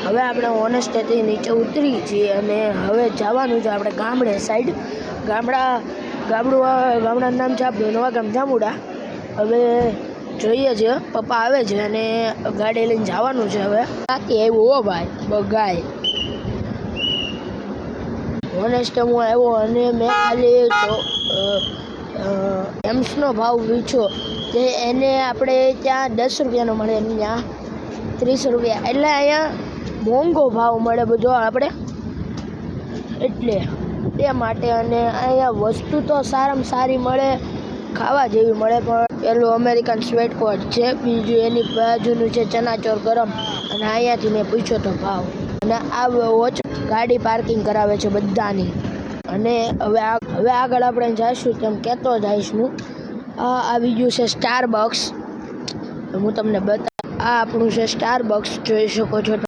હવે આપણે હોનેસ્ટેથી નીચે ઉતરી છીએ અને હવે જવાનું છે આપણે ગામડે સાઈડ. ગામડાનું નામ છે આપણું નવાગામ જામુડા. હવે જોઈએ છે, પપ્પા આવે છે અને ગાડી લઈને જવાનું છે. હવે બાકી આવ્યું હો ભાઈ બગાય હોનેસ્ટે હું આવ્યો અને મેં ખાલી એમ્સનો ભાવ પૂછ્યો તે એને આપણે ત્યાં 10 રૂપિયાનો મળે અને ત્યાં 30 રૂપિયા, એટલે અહીંયા મોંઘો ભાવ મળે બધો આપણે, એટલે તે માટે. અને અહીંયા વસ્તુ તો સારામાં સારી મળે, ખાવા જેવી મળે. પણ પેલું અમેરિકન સ્વેટકોટ છે, બીજું એની બાજુનું છે ચનાચોર ગરમ, અને અહીંયાથી મેં પૂછ્યો તો ભાવ. અને આ વોચ ગાડી પાર્કિંગ કરાવે છે બધાની. અને હવે આગળ આપણે જઈશું તેમ કહેતો જઈશ હું. આ આવી ગયું છે સ્ટારબક્સ, હું તમને બતા. આ આપણું છે સ્ટારબક્સ, જોઈ શકો છો.